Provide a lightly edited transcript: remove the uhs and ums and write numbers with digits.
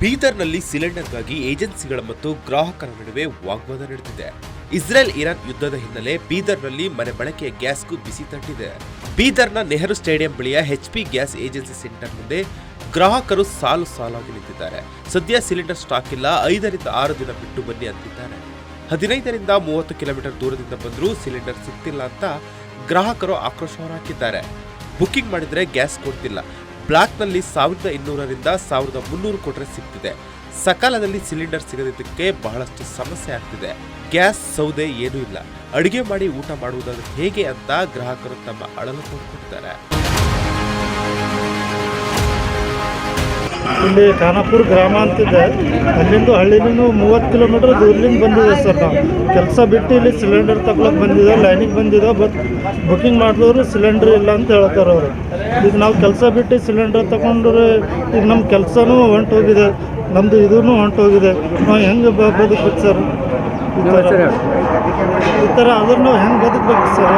ಬೀದರ್ನಲ್ಲಿ ಸಿಲಿಂಡರ್ಗಾಗಿ ಏಜೆನ್ಸಿಗಳ ಮತ್ತು ಗ್ರಾಹಕರ ನಡುವೆ ವಾಗ್ವಾದ ನಡೆದಿದೆ. ಇಸ್ರೇಲ್ ಇರಾನ್ ಯುದ್ಧದ ಹಿನ್ನೆಲೆ ಬೀದರ್ನಲ್ಲಿ ಮನೆ ಬಳಕೆಯ ಗ್ಯಾಸ್ಗೂ ಬಿಸಿ ತಟ್ಟಿದೆ. ಬೀದರ್ನ ನೆಹರು ಸ್ಟೇಡಿಯಂ ಬಳಿಯ HP ಗ್ಯಾಸ್ ಏಜೆನ್ಸಿ ಸೆಂಟರ್ ಮುಂದೆ ಗ್ರಾಹಕರು ಸಾಲಾಗಿ ನಿಂತಿದ್ದಾರೆ. ಸದ್ಯ ಸಿಲಿಂಡರ್ ಸ್ಟಾಕ್ ಇಲ್ಲ, 5 ರಿಂದ 6 ದಿನ ಬಿಟ್ಟು ಬನ್ನಿ ಅಂತಿದ್ದಾರೆ. 15 ರಿಂದ 30 ಕಿಲೋಮೀಟರ್ ದೂರದಿಂದ ಬಂದರೂ ಸಿಲಿಂಡರ್ ಸಿಗ್ತಿಲ್ಲ ಅಂತ ಗ್ರಾಹಕರು ಆಕ್ರೋಶ ಹೊರಹಾಕಿದ್ದಾರೆ. ಬುಕಿಂಗ್ ಮಾಡಿದ್ರೆ ಗ್ಯಾಸ್ ಕೊಡ್ತಿಲ್ಲ, ಬ್ಲಾಕ್ನಲ್ಲಿ 1200 ರಿಂದ 1300 ಕೊಟ್ರೆ ಸಿಗ್ತಿದೆ. ಸಕಾಲದಲ್ಲಿ ಸಿಲಿಂಡರ್ ಸಿಗದಿದ್ದಕ್ಕೆ ಬಹಳಷ್ಟು ಸಮಸ್ಯೆ ಆಗ್ತಿದೆ. ಗ್ಯಾಸ್ ಸೌದೆ ಏನೂ ಇಲ್ಲ, ಅಡುಗೆ ಮಾಡಿ ಊಟ ಮಾಡುವುದಾದ್ರೆ ಹೇಗೆ ಅಂತ ಗ್ರಾಹಕರು ತಮ್ಮ ಅಳಲು ತೋಡ್ಕೊಟ್ಟಿದ್ದಾರೆ. ಇಲ್ಲಿ ಖಾನಾಪುರ ಗ್ರಾಮ ಅಂತಿದೆ, ಅಲ್ಲಿಂದ ಹಳ್ಳಿನೂ 30 ಕಿಲೋಮೀಟರ್ ದೂರದಿಂದ ಬಂದಿದೆ ಸರ್. ನಾವು ಕೆಲಸ ಬಿಟ್ಟು ಇಲ್ಲಿ ಸಿಲಿಂಡರ್ ತಗೊಳಕ್ಕೆ ಬಂದಿದೆ, ಲೈನಿಗೆ ಬಂದಿದೆ. ಬಟ್ ಬುಕಿಂಗ್ ಮಾಡಿದವರು ಸಿಲಿಂಡರ್ ಇಲ್ಲ ಅಂತ ಹೇಳ್ತಾರೆ ಅವರು. ಈಗ ನಾವು ಕೆಲಸ ಬಿಟ್ಟು ಸಿಲಿಂಡರ್ ತಗೊಂಡ್ರೆ ಈಗ ನಮ್ಮ ಕೆಲಸನೂ ಹೊಂಟೋಗಿದೆ, ನಮ್ಮದು ಇದೂ ಹೊಂಟೋಗಿದೆ. ನಾವು ಹೆಂಗೆ ಬದುಕಬೇಕು ಸರ್? ಈ ಥರ ಆದ್ರೆ ನಾವು ಹೆಂಗೆ ಬದುಕಬೇಕು ಸರ್?